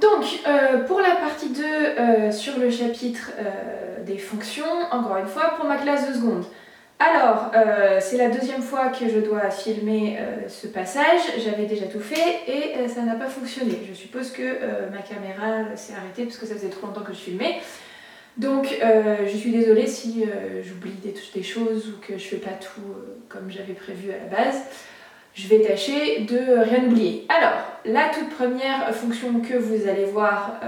Donc, pour la partie 2 sur le chapitre des fonctions, encore une fois, pour ma classe de seconde. Alors, c'est la deuxième fois que je dois filmer ce passage, j'avais déjà tout fait et ça n'a pas fonctionné. Je suppose que ma caméra s'est arrêtée parce que ça faisait trop longtemps que je filmais. Donc, je suis désolée si j'oublie des choses ou que je fais pas tout comme j'avais prévu à la base. Je vais tâcher de rien oublier. Alors, la toute première fonction que vous allez voir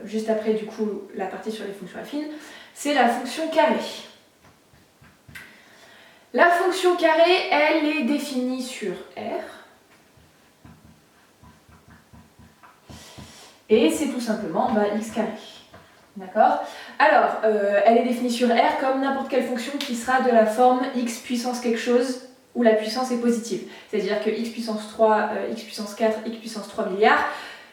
juste après du coup la partie sur les fonctions affines, c'est la fonction carré. La fonction carré, elle est définie sur R. Et c'est tout simplement x carré. D'accord? Alors, elle est définie sur R comme n'importe quelle fonction qui sera de la forme x puissance quelque chose où la puissance est positive. C'est-à-dire que x puissance 3, x puissance 4, x puissance 3 milliards,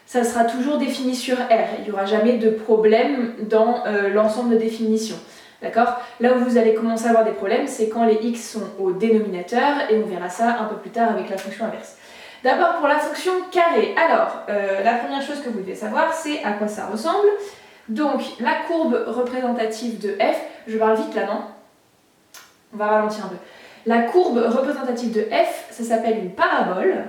ça sera toujours défini sur R. Il n'y aura jamais de problème dans l'ensemble de définitions. D'accord? Là où vous allez commencer à avoir des problèmes, c'est quand les x sont au dénominateur, et on verra ça un peu plus tard avec la fonction inverse. D'abord pour la fonction carré. Alors, la première chose que vous devez savoir, c'est à quoi ça ressemble. Donc, la courbe représentative de f, je parle vite là, non? On va ralentir un peu. La courbe représentative de f, ça s'appelle une parabole.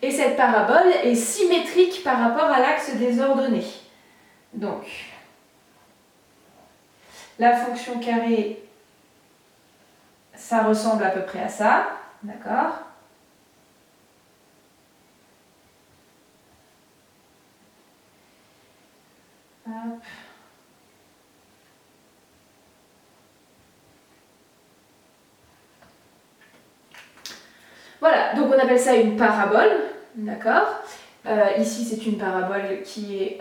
Et cette parabole est symétrique par rapport à l'axe des ordonnées. Donc, la fonction carré, ça ressemble à peu près à ça, d'accord? Hop. Voilà, donc on appelle ça une parabole, d'accord? Ici c'est une parabole qui est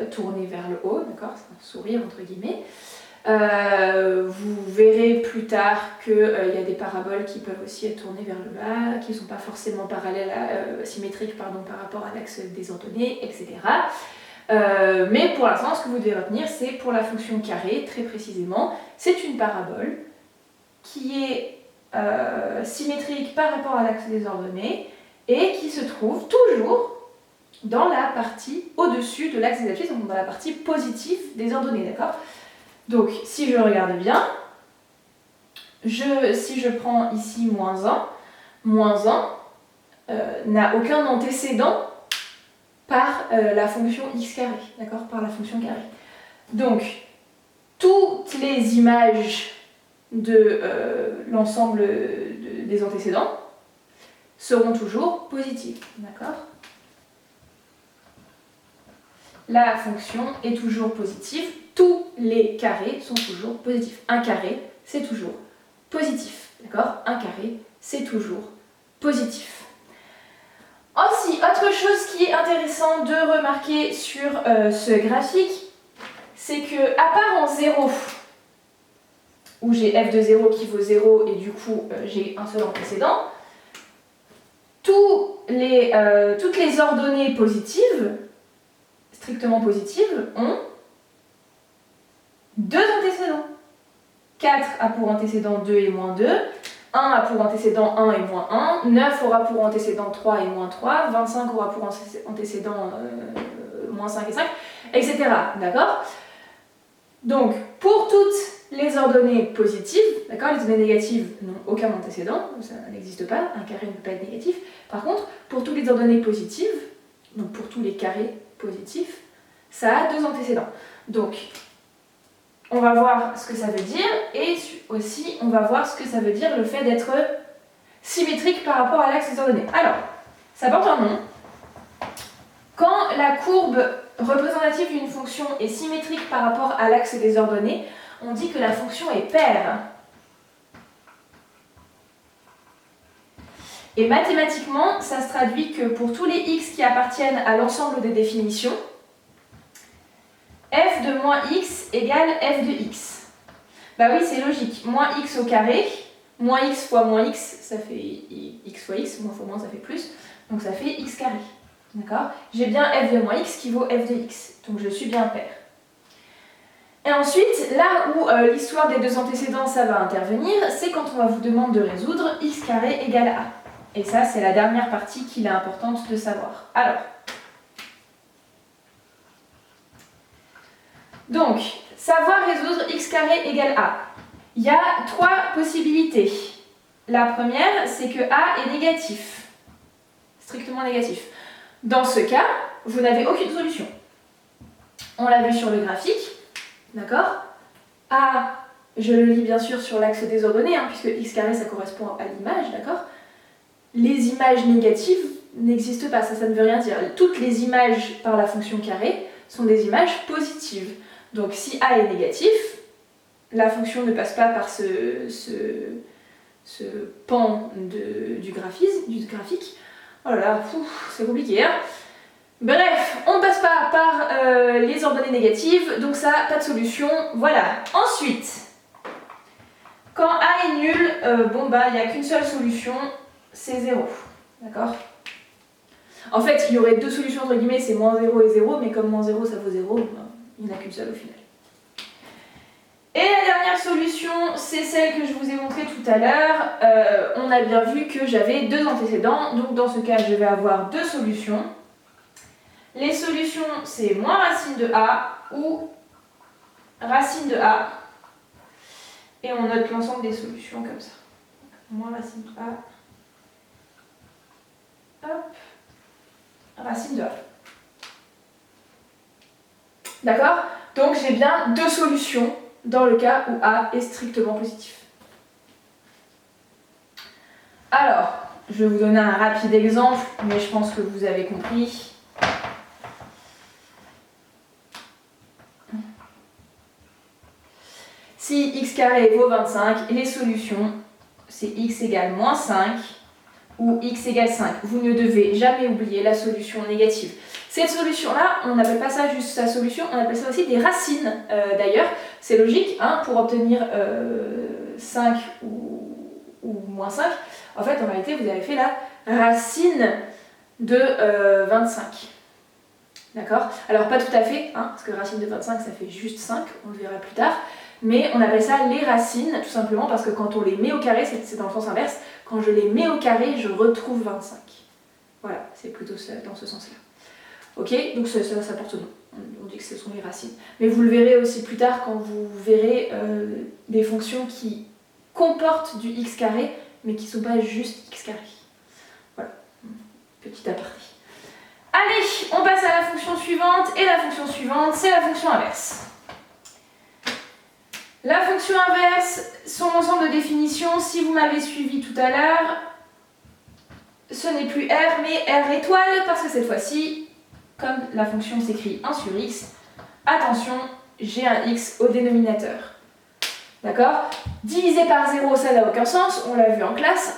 tournée vers le haut, d'accord? C'est un sourire entre guillemets. Vous verrez plus tard qu'il y a des paraboles qui peuvent aussi être tournées vers le bas, qui ne sont pas forcément parallèles symétriques par rapport à l'axe des ordonnées, etc. Mais pour l'instant, ce que vous devez retenir, c'est pour la fonction carré, très précisément, c'est une parabole qui est symétrique par rapport à l'axe des ordonnées et qui se trouve toujours dans la partie au-dessus de l'axe des abscisses, donc dans la partie positive des ordonnées, d'accord? Donc, si je regarde bien, si je prends ici moins 1 n'a aucun antécédent par la fonction x carré, d'accord? Par la fonction carré. Donc, toutes les images de l'ensemble des antécédents seront toujours positives, d'accord? La fonction est toujours positive, tous les carrés sont toujours positifs. Un carré, c'est toujours positif, d'accord? Un carré, c'est toujours positif. Aussi, autre chose qui est intéressant de remarquer sur ce graphique, c'est que à part en 0, où j'ai f de 0 qui vaut 0 et du coup j'ai un seul antécédent, toutes les ordonnées positives, strictement positives, ont deux antécédents. 4 a pour antécédent 2 et moins 2, 1 a pour antécédent 1 et moins 1, 9 aura pour antécédent 3 et moins 3, 25 aura pour antécédent moins 5 et 5, etc. D'accord? Donc, pour toutes les ordonnées positives, d'accord, les ordonnées négatives n'ont aucun antécédent, ça n'existe pas, un carré ne peut pas être négatif. Par contre, pour toutes les ordonnées positives, donc pour tous les carrés positifs, ça a deux antécédents. Donc, on va voir ce que ça veut dire et aussi on va voir ce que ça veut dire le fait d'être symétrique par rapport à l'axe des ordonnées. Alors, ça porte un nom. Quand la courbe représentative d'une fonction est symétrique par rapport à l'axe des ordonnées, on dit que la fonction est paire. Et mathématiquement, ça se traduit que pour tous les x qui appartiennent à l'ensemble des définitions, f de moins x égale f de x. Bah oui, c'est logique. Moins x au carré, moins x fois moins x, ça fait x fois x, moins fois moins, ça fait plus. Donc ça fait x carré. D'accord? J'ai bien f de moins x qui vaut f de x. Donc je suis bien paire. Et ensuite, là où l'histoire des deux antécédents, ça va intervenir, c'est quand on va vous demander de résoudre x carré égale a. Et ça, c'est la dernière partie qu'il est importante de savoir. Alors, donc, savoir résoudre x carré égale a. Il y a 3 possibilités. La première, c'est que a est négatif, strictement négatif. Dans ce cas, vous n'avez aucune solution. On l'a vu sur le graphique, d'accord? A, je le lis bien sûr sur l'axe désordonné, puisque x carré ça correspond à l'image, d'accord? Les images négatives n'existent pas, ça ne veut rien dire. Toutes les images par la fonction carré sont des images positives. Donc si A est négatif, la fonction ne passe pas par ce pan du graphique. Oh là là, c'est compliqué. Bref, on ne passe pas par les ordonnées négatives, donc ça, pas de solution. Voilà. Ensuite, quand A est nul, il n'y a qu'une seule solution, c'est 0. D'accord? En fait, il y aurait 2 solutions entre guillemets, c'est moins 0 et 0, mais comme moins 0 ça vaut 0, il n'y en a qu'une seule au final. Et la dernière solution, c'est celle que je vous ai montrée tout à l'heure. On a bien vu que j'avais 2 antécédents, donc dans ce cas, je vais avoir 2 solutions. Les solutions, c'est moins racine de A ou racine de A. Et on note l'ensemble des solutions comme ça. Moins racine de A. Hop. Racine de A. D'accord? Donc j'ai bien 2 solutions dans le cas où A est strictement positif. Alors, je vais vous donner un rapide exemple, mais je pense que vous avez compris. Si x carré vaut 25, les solutions, c'est x égale moins 5 ou x égale 5. Vous ne devez jamais oublier la solution négative. Cette solution-là, on n'appelle pas ça juste sa solution, on appelle ça aussi des racines. D'ailleurs, c'est logique, pour obtenir 5 ou moins 5, en fait, en réalité, vous avez fait la racine de 25. D'accord? Alors, pas tout à fait, parce que racine de 25, ça fait juste 5, on le verra plus tard. Mais on appelle ça les racines, tout simplement parce que quand on les met au carré, c'est dans le sens inverse, quand je les mets au carré, je retrouve 25. Voilà, c'est plutôt dans ce sens-là. Ok, donc ça porte nom, on dit que ce sont les racines. Mais vous le verrez aussi plus tard quand vous verrez des fonctions qui comportent du x carré, mais qui ne sont pas juste x carré. Voilà, petit aparté. Allez, on passe à la fonction suivante, et la fonction suivante, c'est la fonction inverse. La fonction inverse, son ensemble de définitions, si vous m'avez suivi tout à l'heure, ce n'est plus R, mais R étoile, parce que cette fois-ci, comme la fonction s'écrit 1 sur x, attention, j'ai un x au dénominateur. D'accord? Diviser par 0, ça n'a aucun sens, on l'a vu en classe.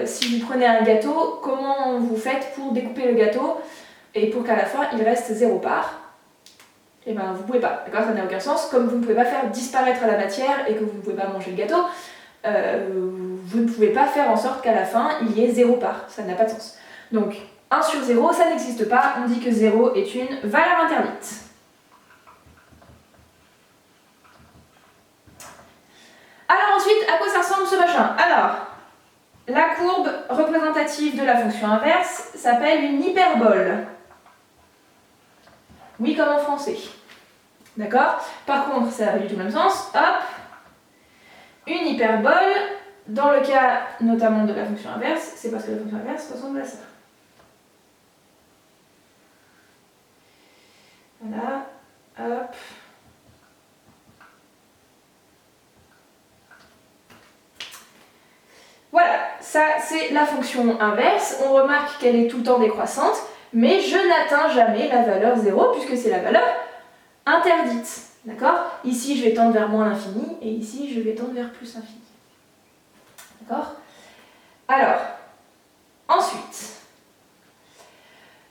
Si vous prenez un gâteau, comment vous faites pour découper le gâteau et pour qu'à la fin, il reste 0 part? Eh bien, vous ne pouvez pas, d'accord? Ça n'a aucun sens. Comme vous ne pouvez pas faire disparaître la matière et que vous ne pouvez pas manger le gâteau, vous ne pouvez pas faire en sorte qu'à la fin, il y ait 0 part. Ça n'a pas de sens. Donc, 1 sur 0, ça n'existe pas. On dit que 0 est une valeur interdite. Alors ensuite, à quoi ça ressemble ce machin? Alors, la courbe représentative de la fonction inverse s'appelle une hyperbole. Oui, comme en français. D'accord? Par contre, ça n'a pas du tout le même sens. Hop! Une hyperbole, dans le cas notamment de la fonction inverse, c'est parce que la fonction inverse ressemble à ça. Voilà. Hop. Voilà, ça c'est la fonction inverse. On remarque qu'elle est tout le temps décroissante, mais je n'atteins jamais la valeur 0 puisque c'est la valeur interdite. D'accord? Ici je vais tendre vers moins l'infini et ici je vais tendre vers plus l'infini. D'accord? Alors, ensuite,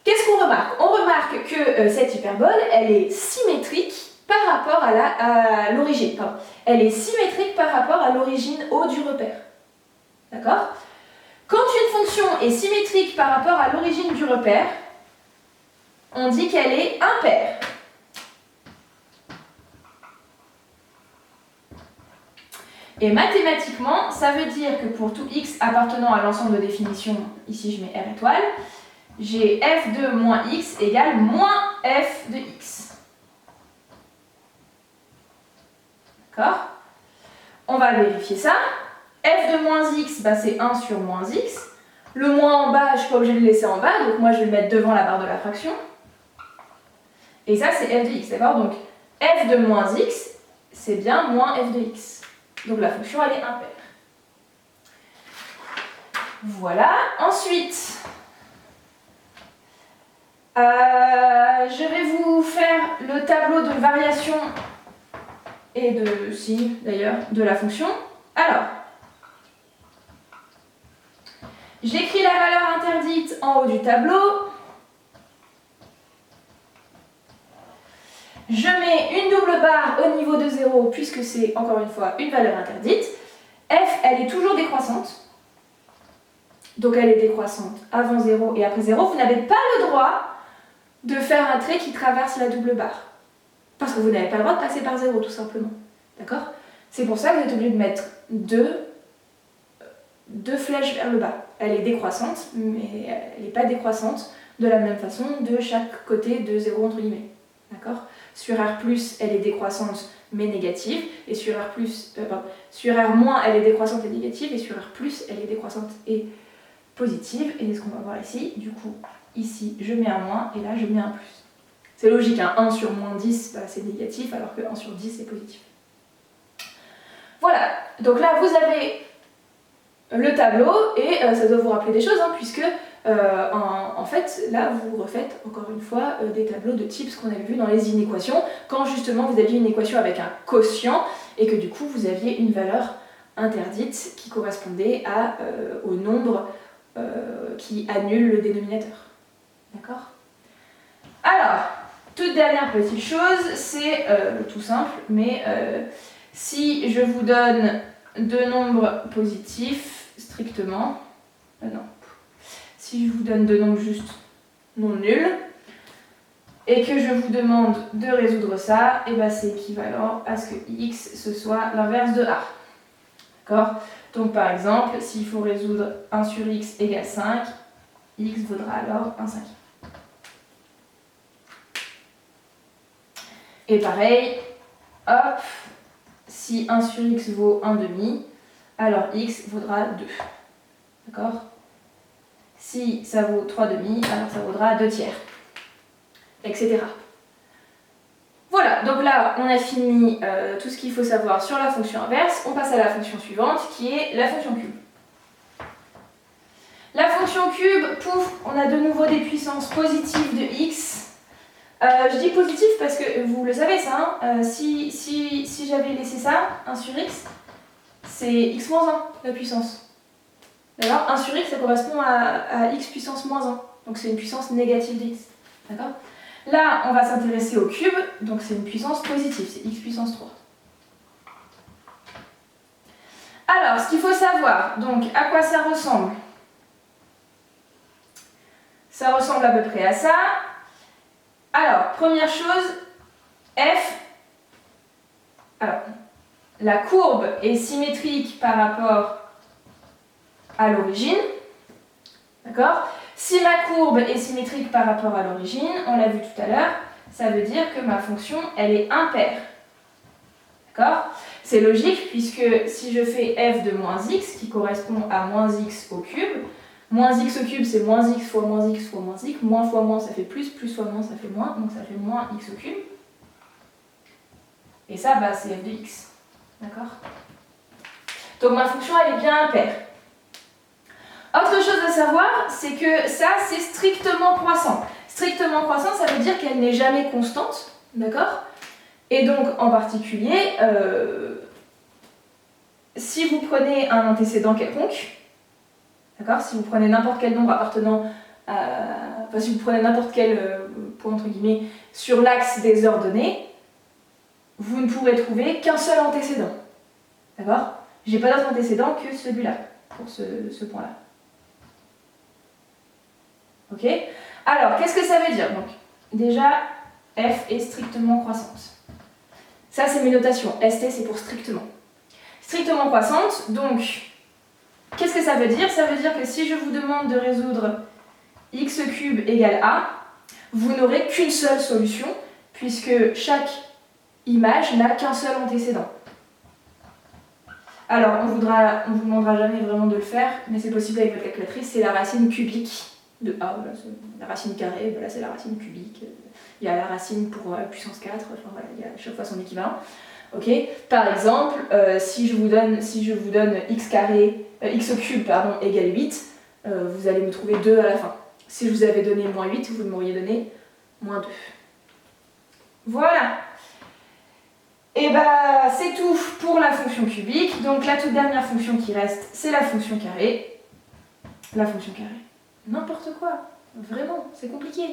qu'est-ce qu'on remarque? On remarque que cette hyperbole, elle est symétrique par rapport à l'origine. Elle est symétrique par rapport à l'origine O du repère. D'accord? Quand une fonction est symétrique par rapport à l'origine du repère, on dit qu'elle est impaire. Et mathématiquement, ça veut dire que pour tout x appartenant à l'ensemble de définition, ici je mets R étoile, j'ai f de moins x égale moins f de x. D'accord? On va vérifier ça. F de moins x, bah, c'est 1 sur moins x. Le moins en bas, je ne suis pas obligée de le laisser en bas, donc moi je vais le mettre devant la barre de la fraction. Et ça, c'est f de x, d'accord? Donc f de moins x, c'est bien moins f de x. Donc la fonction, elle est impaire. Voilà. Ensuite, je vais vous faire le tableau de variation et de signe, d'ailleurs, de la fonction. Alors, j'écris la valeur interdite en haut du tableau. Je mets une double barre au niveau de 0 puisque c'est encore une fois une valeur interdite. F, elle est toujours décroissante. Donc elle est décroissante avant 0 et après 0. Vous n'avez pas le droit de faire un trait qui traverse la double barre. Parce que vous n'avez pas le droit de passer par 0 tout simplement. D'accord? C'est pour ça que vous êtes obligé de mettre deux flèches vers le bas. Elle est décroissante, mais elle n'est pas décroissante de la même façon de chaque côté de 0 entre guillemets. D'accord? Sur R+, elle est décroissante mais négative, et sur R+, sur R-, elle est décroissante et négative, et sur R+, elle est décroissante et positive, et c'est ce qu'on va voir ici. Du coup, ici, je mets un moins, et là, je mets un plus. C'est logique, hein, 1 sur moins 10, bah, c'est négatif, alors que 1 sur 10, c'est positif. Voilà, donc là, vous avez le tableau, et ça doit vous rappeler des choses, hein, puisque en fait, là, vous refaites encore une fois des tableaux de type ce qu'on avait vu dans les inéquations, quand justement vous aviez une équation avec un quotient, et que du coup, vous aviez une valeur interdite qui correspondait au nombre qui annule le dénominateur. D'accord? Alors, toute dernière petite chose, c'est tout simple, mais si je vous donne deux nombres positifs strictement, non, si je vous donne deux nombres juste non nuls, et que je vous demande de résoudre ça, et ben c'est équivalent à ce que x ce soit l'inverse de a. D'accord? Donc par exemple, s'il faut résoudre 1 sur x égale 5, x vaudra alors 1 cinquième. Et pareil, hop, si 1 sur x vaut 1 demi, alors x vaudra 2. D'accord? Si ça vaut 3 demi, alors ça vaudra 2 tiers. Etc. Voilà, donc là on a fini tout ce qu'il faut savoir sur la fonction inverse. On passe à la fonction suivante qui est la fonction cube. La fonction cube, pouf, on a de nouveau des puissances positives de x. Je dis positif parce que vous le savez ça, hein, si j'avais laissé ça, 1 sur x, c'est x moins 1 la puissance. D'accord? 1 sur x ça correspond à x puissance moins 1, donc c'est une puissance négative de x. D'accord? Là, on va s'intéresser au cube, donc c'est une puissance positive, c'est x puissance 3. Alors, ce qu'il faut savoir, donc à quoi ça ressemble? Ça ressemble à peu près à ça. Alors, première chose, f, alors, la courbe est symétrique par rapport à l'origine, d'accord? Si ma courbe est symétrique par rapport à l'origine, on l'a vu tout à l'heure, ça veut dire que ma fonction, elle est impaire. D'accord? C'est logique puisque si je fais f de moins x, qui correspond à moins x au cube, moins x au cube c'est moins x fois moins x fois moins x, moins fois moins ça fait plus fois moins ça fait moins, donc ça fait moins x au cube. Et ça, bah, c'est f de x. D'accord? Donc ma fonction, elle est bien impaire. Autre chose à savoir, c'est que ça, c'est strictement croissant. Strictement croissant, ça veut dire qu'elle n'est jamais constante, d'accord? Et donc, en particulier, si vous prenez un antécédent quelconque, d'accord? Si vous prenez n'importe quel nombre appartenant à... Enfin, si vous prenez n'importe quel point, entre guillemets, sur l'axe des ordonnées, vous ne pourrez trouver qu'un seul antécédent. D'accord? J'ai pas d'autre antécédent que celui-là, pour ce point-là. Ok? Alors, qu'est-ce que ça veut dire? Donc, déjà, f est strictement croissante. Ça, c'est mes notations. ST, c'est pour strictement. strictement croissante. Donc, qu'est-ce que ça veut dire? Ça veut dire que si je vous demande de résoudre x³ égale a, vous n'aurez qu'une seule solution, puisque chaque image n'a qu'un seul antécédent. Alors, on vous demandera jamais vraiment de le faire, mais c'est possible avec votre calculatrice, c'est la racine cubique de a, voilà, la racine carrée, voilà, c'est la racine cubique. Il y a la racine pour puissance 4, enfin voilà, il y a à chaque fois son équivalent. Ok. Par exemple, si je vous donne x³ pardon, égale 8, vous allez me trouver 2 à la fin. Si je vous avais donné moins 8, vous m'auriez donné moins 2. Voilà. Et bah c'est tout pour la fonction cubique. Donc la toute dernière fonction qui reste, c'est la fonction carrée. La fonction carrée. N'importe quoi. Vraiment, c'est compliqué.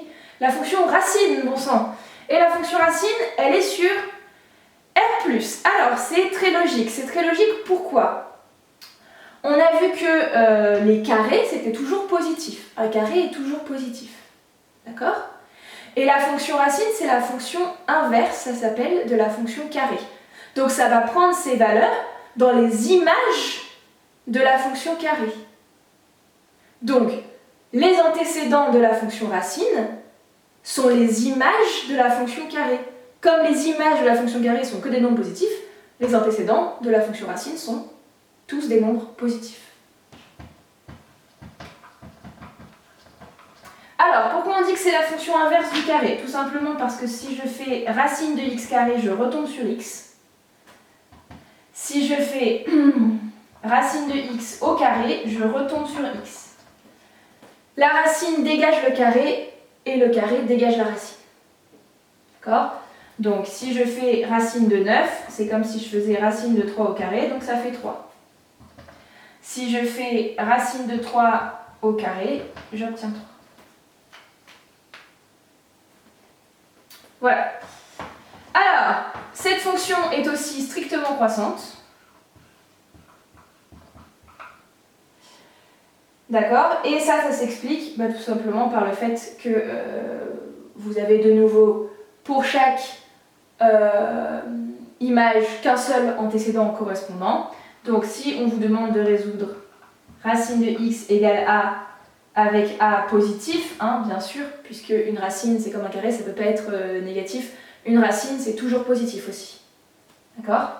La fonction racine, bon sang. Et la fonction racine, elle est sur R+. Alors, c'est très logique. C'est très logique, pourquoi? On a vu que les carrés, c'était toujours positif. Un carré est toujours positif. D'accord? Et la fonction racine, c'est la fonction inverse, ça s'appelle de la fonction carrée. Donc ça va prendre ses valeurs dans les images de la fonction carrée. Donc, les antécédents de la fonction racine sont les images de la fonction carrée. Comme les images de la fonction carrée sont que des nombres positifs, les antécédents de la fonction racine sont tous des nombres positifs. Alors, pourquoi on dit que c'est la fonction inverse du carré? Tout simplement parce que si je fais racine de x carré, je retombe sur x. Si je fais racine de x au carré, je retombe sur x. La racine dégage le carré et le carré dégage la racine. D'accord? Donc, si je fais racine de 9, c'est comme si je faisais racine de 3 au carré, donc ça fait 3. Si je fais racine de 3 au carré, j'obtiens 3. Voilà. Alors, cette fonction est aussi strictement croissante. D'accord? Et ça s'explique tout simplement par le fait que vous avez de nouveau, pour chaque image, qu'un seul antécédent correspondant. Donc si on vous demande de résoudre racine de x égale a avec a positif, bien sûr, puisque une racine c'est comme un carré, ça ne peut pas être négatif. Une racine c'est toujours positif aussi. D'accord?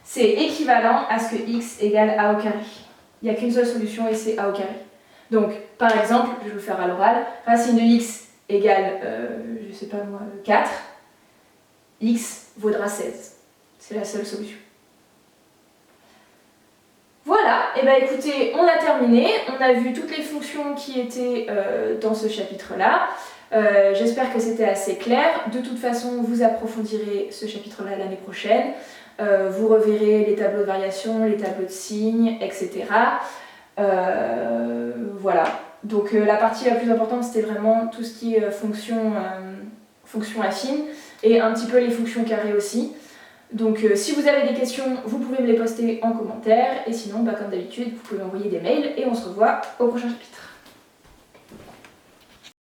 C'est équivalent à ce que x égale a au carré. Il n'y a qu'une seule solution et c'est a au carré. Donc, par exemple, je vais vous le faire à l'oral, racine de x égale, je sais pas moi, 4, x vaudra 16. C'est la seule solution. Voilà, et bien écoutez, on a terminé, on a vu toutes les fonctions qui étaient dans ce chapitre-là. J'espère que c'était assez clair. De toute façon, vous approfondirez ce chapitre-là l'année prochaine. Vous reverrez les tableaux de variation, les tableaux de signes, etc. Voilà. Donc la partie la plus importante, c'était vraiment tout ce qui est fonction affine et un petit peu les fonctions carrées aussi. Donc si vous avez des questions, vous pouvez me les poster en commentaire et sinon, comme d'habitude, vous pouvez m'envoyer des mails et on se revoit au prochain chapitre.